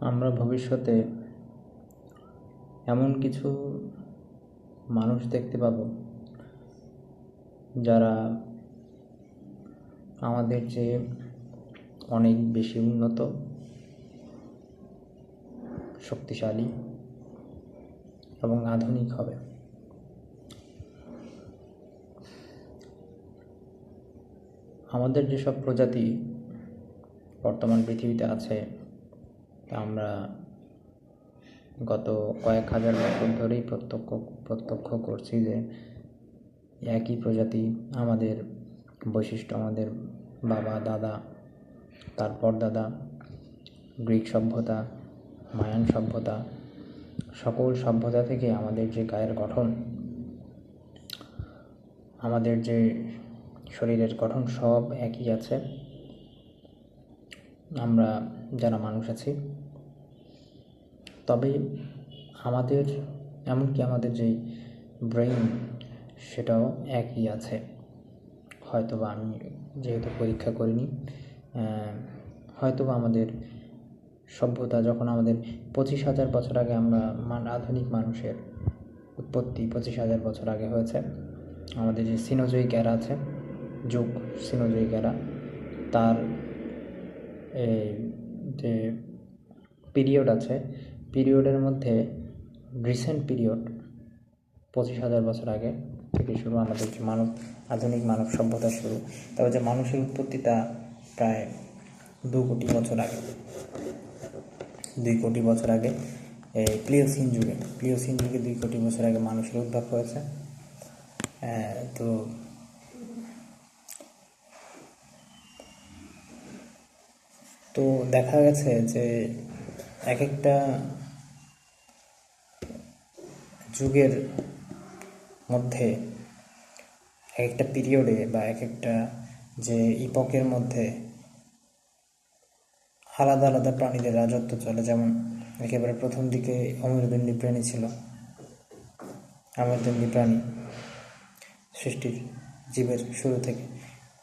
আমরা ভবিষ্যতে এমন কিছু মানুষ দেখতে পাব যারা আমাদের চেয়ে অনেক বেশি উন্নত, শক্তিশালী এবং আধুনিক হবে। আমাদের যেসব প্রজাতি বর্তমান পৃথিবীতে আছে তা আমরা গত কয়েক হাজার বছর ধরেই প্রত্যক্ষ করছি যে একই প্রজাতি আমাদের বৈশিষ্ট্য, আমাদের বাবা দাদা, তারপর দাদা, গ্রিক সভ্যতা, মায়ান সভ্যতা, সকল সভ্যতা থেকে আমাদের যে গায়ের গঠন, আমাদের যে শরীরের গঠন সব একই আছে। আমরা যারা মানুষ আছি, তবে আমাদের এমনকি আমাদের যে ব্রেইন সেটাও একই আছে। হয়তোবা আমি যেহেতু পরীক্ষা করিনি, হয়তোবা আমাদের সভ্যতা যখন আমাদের 25,000 বছর আগে আমরা আধুনিক মানুষের উৎপত্তি 25,000 বছর আগে হয়েছে। আমাদের যে সিনোজয়িক এরা আছে, যুগ সিনোজয়িক এরা, তার যে পিরিয়ড আছে, পিরিয়ডের মধ্যে রিসেন্ট পিরিয়ড 25,000 বছর আগে থেকে শুরু আমাদের যে আধুনিক মানব সভ্যতা শুরু। তবে যে মানুষের উৎপত্তিটা প্রায় 2 কোটি বছর আগে, 2 কোটি বছর আগে এই প্লিওসিন যুগে 2 কোটি বছর আগে মানুষের উদ্ভব হয়েছে। তো দেখা গেছে যে এক একটা যুগের মধ্যে, এক একটা পিরিয়ডে বা এক একটা যে ইপকের মধ্যে আলাদা আলাদা প্রাণীদের রাজত্ব চলে। যেমন একেবারে প্রথম দিকে অমেরুদণ্ডী প্রাণী ছিল, অমেরুদণ্ডী প্রাণী সৃষ্টির জীবের শুরু থেকে।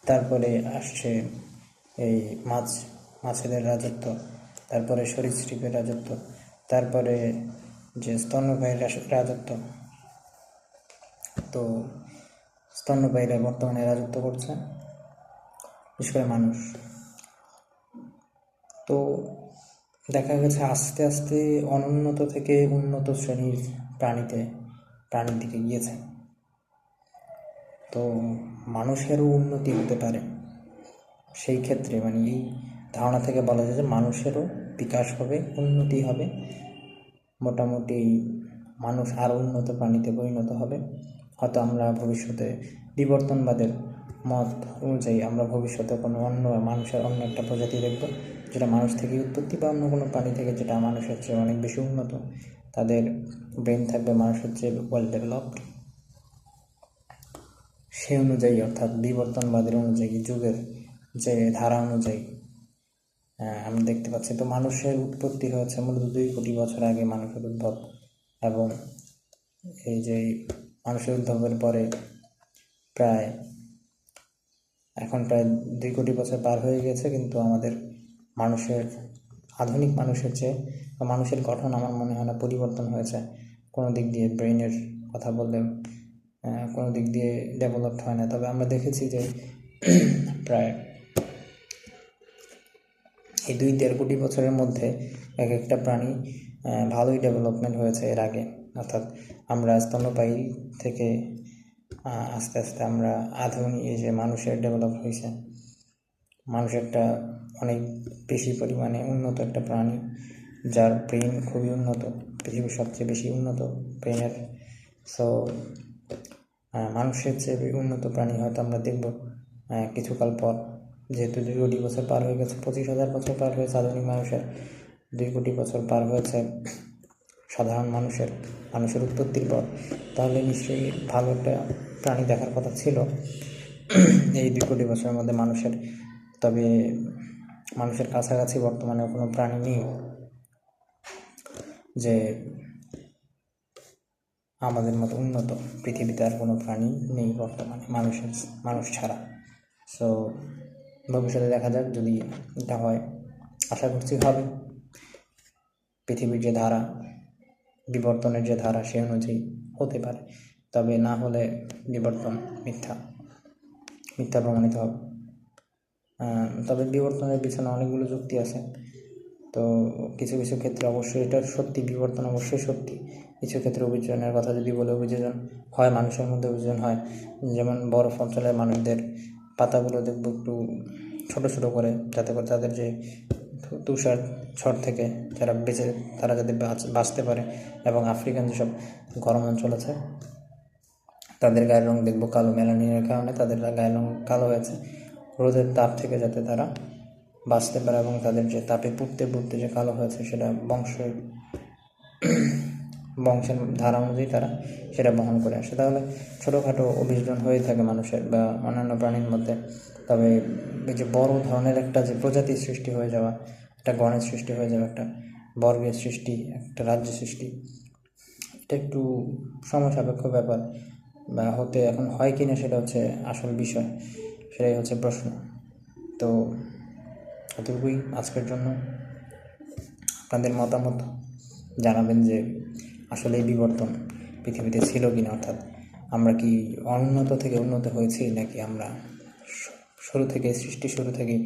তারপরে আসছে এই মাছেদের রাজত্ব, তারপরে সরীসৃপের রাজত্ব, তারপরে যে স্তন্যপায়ীর রাজত্ব। তো স্তন্যপায়ীরা বর্তমানে রাজত্ব করছে, বিশেষ করে মানুষ। তো দেখা গেছে আস্তে আস্তে অনুন্নত থেকে উন্নত শ্রেণীর প্রাণীর দিকে গিয়েছে। তো মানুষেরও উন্নতি হতে পারে সেই ক্ষেত্রে, মানে এই ধারণা থেকে বলা যায় যে মানুষেরও বিকাশ হবে, উন্নতি হবে, মোটামুটি মানুষ আরও উন্নত প্রাণীতে পরিণত হবে। হয়তো আমরা ভবিষ্যতে বিবর্তনবাদের মত অনুযায়ী আমরা ভবিষ্যতে কোনো মানুষের অন্য একটা প্রজাতি দেখব যেটা মানুষ থেকে উৎপত্তি, বা অন্য কোনো প্রাণী থেকে যেটা মানুষের চেয়ে অনেক বেশি উন্নত। তাদের ব্রেন থাকবে মানুষের চেয়ে ওয়েল ডেভেলপড। সে অনুযায়ী, অর্থাৎ বিবর্তনবাদের অনুযায়ী, যুগের যে ধারা অনুযায়ী আমি দেখতে পাচ্ছি। তো মানুষের উৎপত্তি হয়েছে মূলত 2 কোটি বছর আগে মানুষের উদ্ভব, এবং এই যে মানুষের উদ্ভবের পরে এখন প্রায় 2 কোটি বছর পার হয়ে গেছে, কিন্তু আমাদের আধুনিক মানুষের চেয়ে মানুষের গঠন আমার মনে হয় না পরিবর্তন হয়েছে কোনো দিক দিয়ে। ব্রেইনের কথা বললে কোনো দিক দিয়ে ডেভেলপড হয় না। তবে আমরা দেখেছি যে প্রায় এই 2-1.5 কোটি বছরের মধ্যে এক একটা প্রাণী ভালোই ডেভেলপমেন্ট হয়েছে এর আগে। অর্থাৎ আমরা স্তন্যপায়ী থেকে আস্তে আস্তে আমরা আধুনিক এই যে মানুষের ডেভেলপ হয়েছে, মানুষ একটা অনেক বেশি পরিমাণে উন্নত একটা প্রাণী, যার ব্রেন খুবই উন্নত, পৃথিবীর সবচেয়ে বেশি উন্নত ব্রেনের। সো মানুষের চেয়ে উন্নত প্রাণী হয়তো আমরা দেখব কিছুকাল পর। যেহেতু 2 কোটি বছর পার হয়ে গেছে, 25,000 বছর পার হয়েছে আধুনিক মানুষের, 2 কোটি বছর পার হয়েছে সাধারণ মানুষের উৎপত্তির পর, তাহলে নিশ্চয়ই ভালো একটা প্রাণী দেখার কথা ছিল এই 2 কোটি বছরের মধ্যে মানুষের। তবে মানুষের কাছাকাছি বর্তমানে কোনো প্রাণী নেই, যে আমাদের মতো উন্নত পৃথিবীতে আর কোনো প্রাণী নেই বর্তমানে মানুষ ছাড়া। সো ভবিষ্যতে দেখা যাক যদি এটা হয়, আশা করছি হবে। পৃথিবীর যে ধারা, বিবর্তনের যে ধারা, সে অনুযায়ী হতে পারে, তবে না হলে বিবর্তন মিথ্যা প্রমাণিত হবে। তবে বিবর্তনের পিছনে অনেকগুলো যুক্তি আছে। তো কিছু কিছু ক্ষেত্রে অবশ্যই এটা সত্যি, বিবর্তন অবশ্যই সত্যি। কিছু ক্ষেত্রে অভিযোজনের কথা যদি বলে, অভিযোজন হয়, মানুষের মধ্যে অভিযোজন হয়। যেমন বরফ অঞ্চলের মানুষদের পাতাগুলো দেখব একটু ছোট ছোট করে, যাতে করে তাদের যে তুষার ঝড় থেকে তারা যাতে বাঁচতে পারে। এবং আফ্রিকান যেসব গরম অঞ্চল আছে, তাদের গায়ের রং দেখব কালো, মেলানিনের কারণে তাদের গায়ের রং কালো হয়েছে, রোদের তাপ থেকে যাতে তারা বাঁচতে পারে। এবং তাদের যে তাপে পুড়তে যে কালো হয়েছে, সেটা বংশের ধারা অনুযায়ী তারা সেটা বহন করে আসে। তাহলে ছোটোখাটো অভিযোজন হয়ে থাকে মানুষের বা অন্যান্য প্রাণীর মধ্যে। তবে এই যে বড় ধরনের একটা যে প্রজাতির সৃষ্টি হয়ে যাওয়া, একটা গণের সৃষ্টি হয়ে যাওয়া, একটা বর্গের সৃষ্টি, একটা রাজ্য সৃষ্টি, এটা একটু সময় সাপেক্ষ ব্যাপার, বা হতে এখন হয় কি না সেটা হচ্ছে আসল বিষয়, সেটাই হচ্ছে প্রশ্ন। তো এতটুকুই আজকের জন্য। আপনাদের মতামত জানাবেন যে আসলে এই বিবর্তন পৃথিবীতে ছিল কিনা, অর্থাৎ আমরা কি অনুন্নত থেকে উন্নত হয়েছি, নাকি আমরা শুরু থেকেই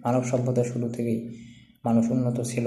মানব সভ্যতার শুরু থেকেই মানুষ উন্নত ছিল।